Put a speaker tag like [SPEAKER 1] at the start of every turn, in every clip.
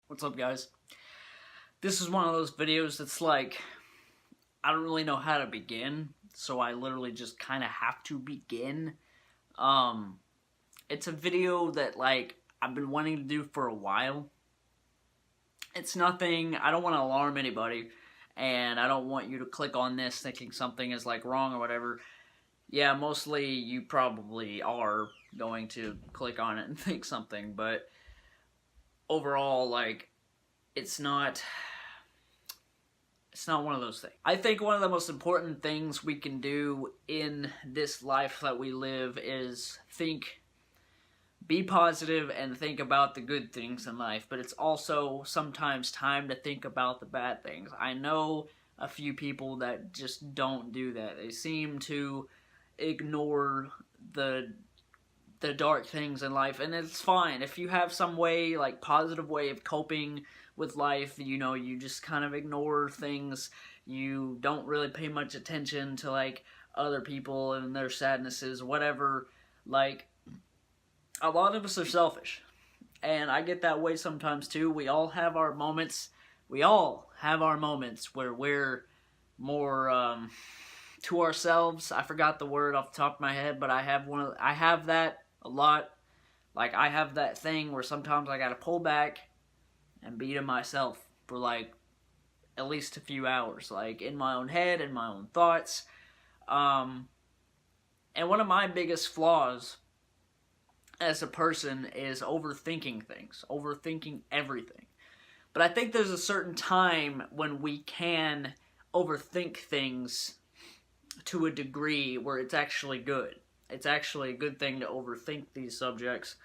[SPEAKER 1] What's up, guys? This is one of those videos that's like, I don't really know how to begin, so I literally just kind of have to begin. Um, it's a video that, like, I've been wanting to do for a while. It's nothing, I don't want to alarm anybody, and I don't want you to click on this thinking something is, like, wrong or whatever. Yeah, mostly you probably are going to click on it and think something, but overall, like, it's not one of those things. I think one of the most important things we can do in this life that we live is be positive and think about the good things in life, but it's also sometimes time to think about the bad things. I know a few people that just don't do that. They seem to ignore the dark things in life, and it's fine. If you have some way, like, positive way of coping with life, you know, you just kind of ignore things, you don't really pay much attention to, like, other people and their sadnesses, whatever, like, a lot of us are selfish, and I get that way sometimes too. We all have our moments where we're more, to ourselves. I forgot the word off the top of my head, but I have that a lot. Like, I have that thing where sometimes I gotta pull back and be to myself for, like, at least a few hours, like, in my own head, in my own thoughts. And one of my biggest flaws as a person is overthinking things, overthinking everything. But I think there's a certain time when we can overthink things to a degree where it's actually good. It's actually a good thing to overthink these subjects.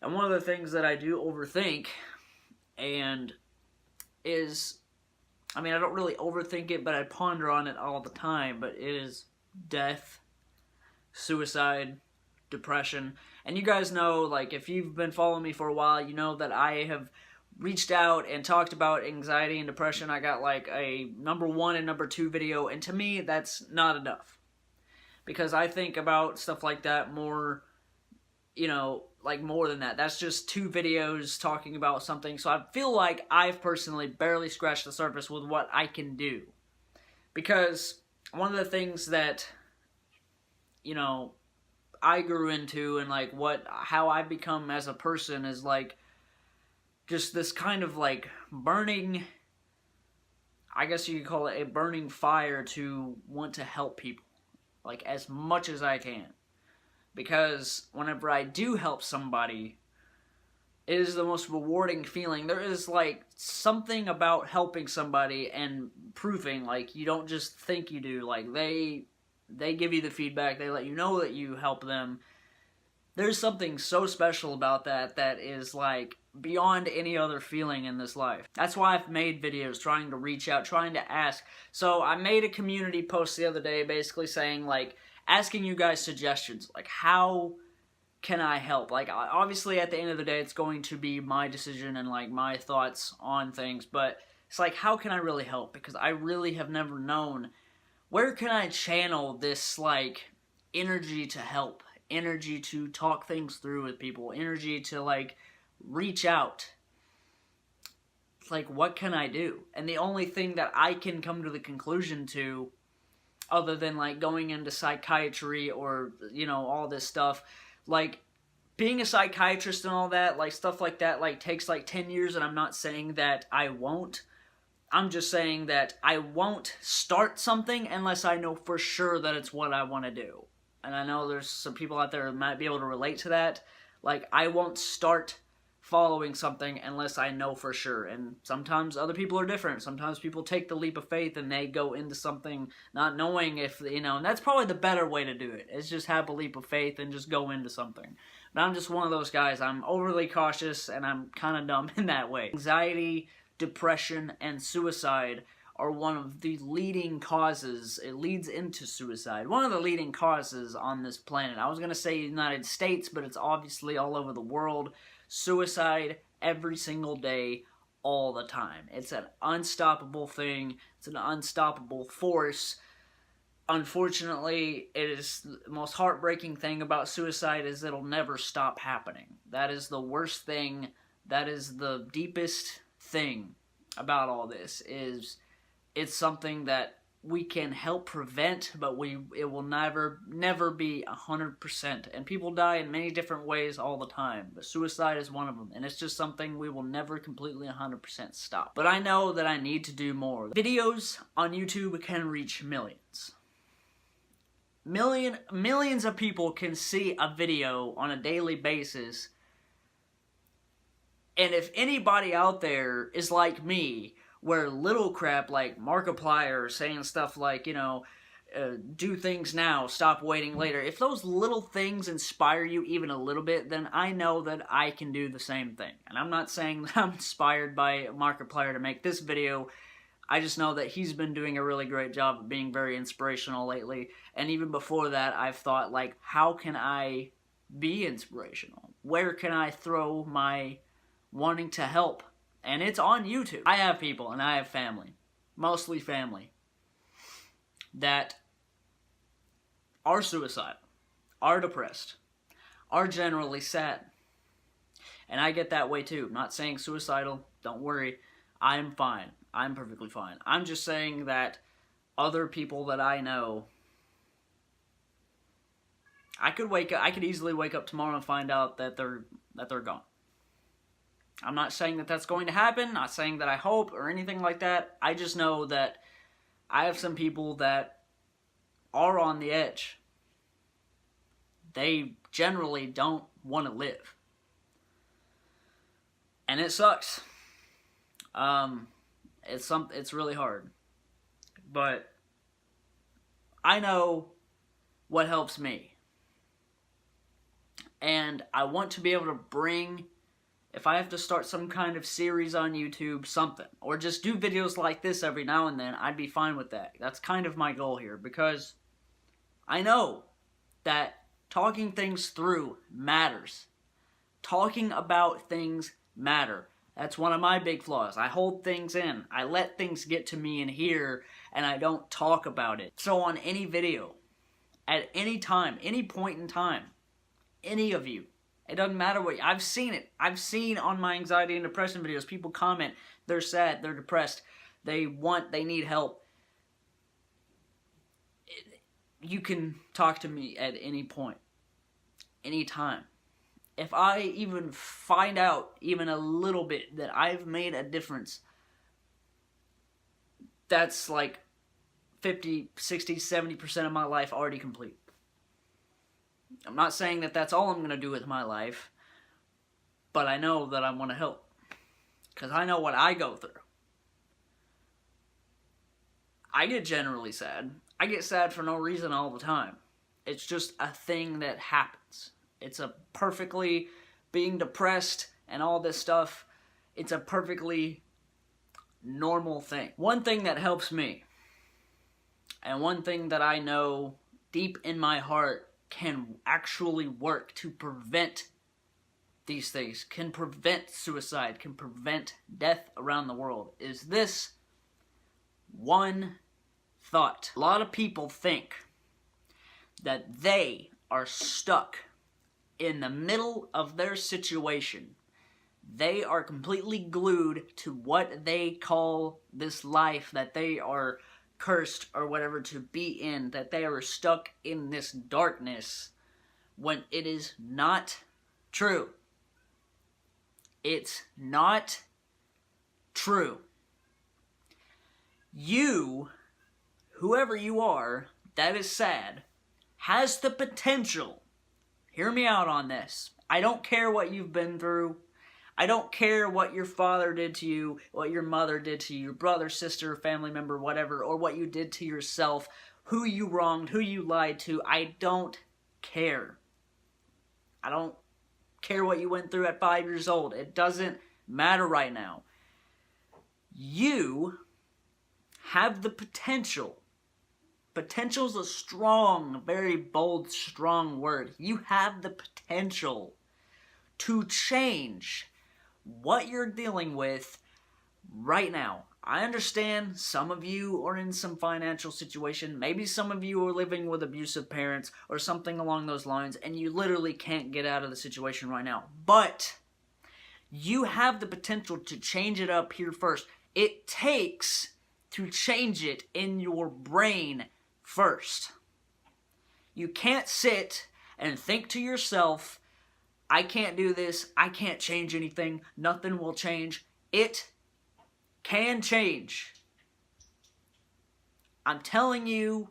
[SPEAKER 1] And one of the things that I do overthink and is, I mean, I don't really overthink it, but I ponder on it all the time, but it is death, suicide, depression. And you guys know, like, if you've been following me for a while, you know that I have reached out and talked about anxiety and depression. I got, like, a number 1 and number 2 video, and to me, that's not enough. Because I think about stuff like that more, you know, like, more than that. That's just 2 videos talking about something, so I feel like I've personally barely scratched the surface with what I can do. Because one of the things that, you know, I grew into and, like, how I become as a person is, like, just this kind of, like, burning, I guess you could call it a burning fire to want to help people, like, as much as I can. Because whenever I do help somebody, it is the most rewarding feeling. There is, like, something about helping somebody and proving, like, you don't just think you do. Like, they give you the feedback, they let you know that you help them. There's something so special about that is, like, beyond any other feeling in this life. That's why I've made videos trying to reach out, trying to ask. So I made a community post the other day basically saying, like, asking you guys suggestions, like, how can I help? Like, obviously at the end of the day it's going to be my decision and, like, my thoughts on things, but it's like, how can I really help? Because I really have never known, where can I channel this, like, energy to help, energy to talk things through with people, energy to, like, reach out. It's like, what can I do? And the only thing that I can come to the conclusion to, other than, like, going into psychiatry or, you know, all this stuff, like, being a psychiatrist and all that, like, stuff like that, like, takes, like, 10 years, and I'm not saying that I won't. I'm just saying that I won't start something unless I know for sure that it's what I want to do. And I know there's some people out there that might be able to relate to that. Like, I won't start following something unless I know for sure. And sometimes other people are different. Sometimes people take the leap of faith and they go into something not knowing if, you know, and that's probably the better way to do it, is just have a leap of faith and just go into something. But I'm just one of those guys. I'm overly cautious and I'm kind of dumb in that way. Anxiety, depression, and suicide are one of the leading causes. It leads into suicide. One of the leading causes on this planet. I was going to say United States, but it's obviously all over the world. Suicide every single day, all the time. It's an unstoppable thing. It's an unstoppable force. Unfortunately, it is the most heartbreaking thing about suicide is it'll never stop happening. That is the worst thing. That is the deepest thing about all this is it's something that we can help prevent, but it will never be 100%. And people die in many different ways all the time, but suicide is one of them. And it's just something we will never completely 100% stop. But I know that I need to do more. Videos on YouTube can reach millions. Millions of people can see a video on a daily basis. And if anybody out there is like me, where little crap like Markiplier saying stuff like, do things now, stop waiting later. If those little things inspire you even a little bit, then I know that I can do the same thing. And I'm not saying that I'm inspired by Markiplier to make this video. I just know that he's been doing a really great job of being very inspirational lately. And even before that, I've thought, like, how can I be inspirational? Where can I throw my wanting to help? And it's on YouTube. I have people and I have family, mostly family, that are suicidal, are depressed, are generally sad. And I get that way too. I'm not saying suicidal, don't worry, I'm fine. I'm perfectly fine. I'm just saying that other people that I know, I could easily wake up tomorrow and find out that they're gone. I'm not saying that that's going to happen, not saying that I hope or anything like that. I just know that I have some people that are on the edge. They generally don't want to live. And it sucks. It's really hard. But I know what helps me. And I want to be able to bring, if I have to start some kind of series on YouTube, something, or just do videos like this every now and then, I'd be fine with that. That's kind of my goal here, because I know that talking things through matters. Talking about things matter. That's one of my big flaws. I hold things in. I let things get to me in here, and I don't talk about it. So on any video, at any time, any point in time, any of you, it doesn't matter what, I've seen it. I've seen on my anxiety and depression videos, people comment, they're sad, they're depressed, they need help. You can talk to me at any point, any time. If I even find out even a little bit that I've made a difference, that's like 50, 60, 70% of my life already complete. I'm not saying that that's all I'm going to do with my life, but I know that I want to help, because I know what I go through. I get generally sad. I get sad for no reason all the time. It's just a thing that happens. It's a perfectly, being depressed and all this stuff, it's a perfectly normal thing. One thing that helps me, and one thing that I know deep in my heart can actually work to prevent these things, can prevent suicide, can prevent death around the world, is this one thought. A lot of people think that they are stuck in the middle of their situation. They are completely glued to what they call this life that they are cursed or whatever to be in, that they are stuck in this darkness, when it is not true. It's not true. You, whoever you are, that is sad, has the potential. Hear me out on this. I don't care what you've been through. I don't care what your father did to you, what your mother did to you, your brother, sister, family member, whatever, or what you did to yourself, who you wronged, who you lied to. I don't care. I don't care what you went through at 5 years old. It doesn't matter right now. You have the potential. Potential's a strong, very bold, strong word. You have the potential to change what you're dealing with right now. I understand some of you are in some financial situation. Maybe some of you are living with abusive parents or something along those lines, and you literally can't get out of the situation right now. But You have the potential to change it up here first. It takes to change it in your brain first. You can't sit and think to yourself, I can't do this, I can't change anything, nothing will change. It can change. I'm telling you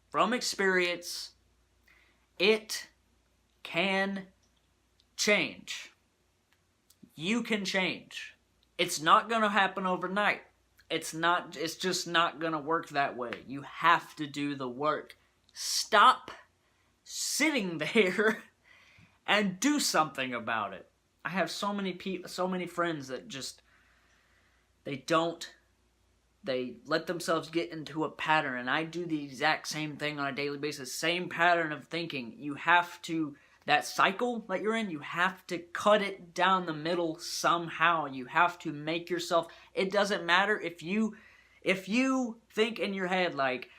[SPEAKER 1] from experience, it can change. You can change. It's not going to happen overnight. It's just not going to work that way. You have to do the work. Stop sitting there and do something about it. I have so many friends that just they let themselves get into a pattern, and I do the exact same thing on a daily basis. Same pattern of thinking. You have to, that cycle that you're in, you have to cut it down the middle somehow. You have to make yourself, it doesn't matter if you think in your head like,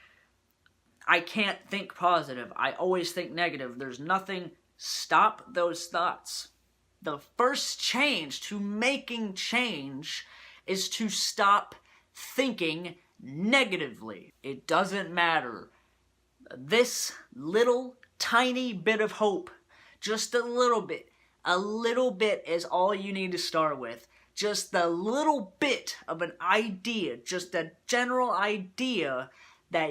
[SPEAKER 1] I can't think positive, I always think negative, there's nothing, stop those thoughts. The first change to making change is to stop thinking negatively. It doesn't matter. This little tiny bit of hope, just a little bit is all you need to start with. Just the little bit of an idea, just a general idea that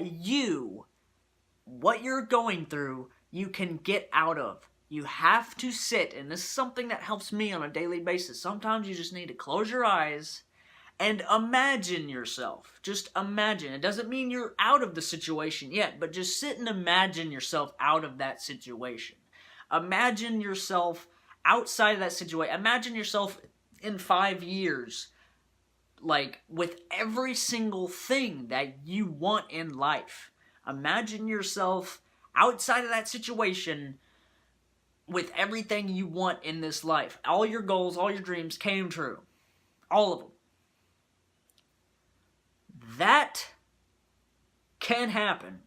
[SPEAKER 1] what you're going through, you can get out of. You have to sit, and this is something that helps me on a daily basis. Sometimes you just need to close your eyes and imagine yourself. Just imagine. It doesn't mean you're out of the situation yet, but just sit and imagine yourself out of that situation. Imagine yourself outside of that situation. Imagine yourself in 5 years, like, with every single thing that you want in life. Imagine yourself outside of that situation with everything you want in this life. All your goals, all your dreams came true. All of them. That can happen.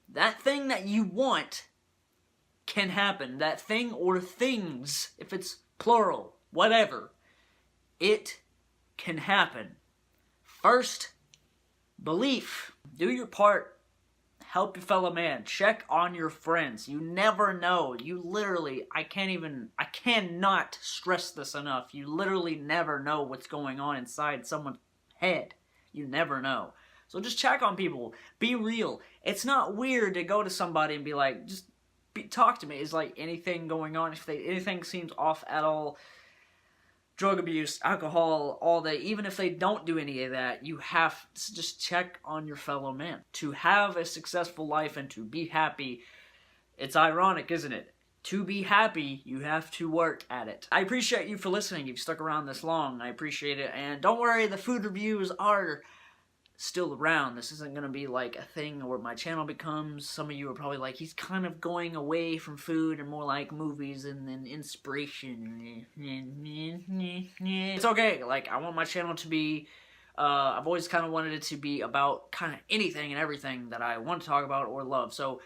[SPEAKER 1] That thing that you want can happen. That thing or things, if it's plural, whatever, it can happen. First, belief. Do your part. Help your fellow man. Check on your friends. You never know. You literally, I cannot stress this enough. You literally never know what's going on inside someone's head. You never know. So just check on people. Be real. It's not weird to go to somebody and be like, talk to me. Is like anything going on? If anything seems off at all, drug abuse, alcohol, all that, even if they don't do any of that, you have to just check on your fellow man. To have a successful life and to be happy, it's ironic, isn't it? To be happy, you have to work at it. I appreciate you for listening. You've stuck around this long. I appreciate it. And don't worry, the food reviews are still around. This isn't going to be like a thing where my channel becomes, some of you are probably like, he's kind of going away from food and more like movies and then inspiration. It's okay. Like, I want my channel to be, I've always kind of wanted it to be about kind of anything and everything that I want to talk about or love. So,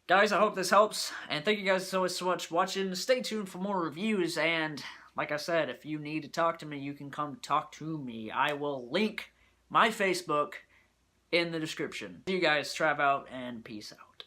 [SPEAKER 1] guys, I hope this helps. And thank you guys so much for watching. Stay tuned for more reviews. And like I said, if you need to talk to me, you can come talk to me. I will link my Facebook in the description. See you guys, Trav out, and peace out.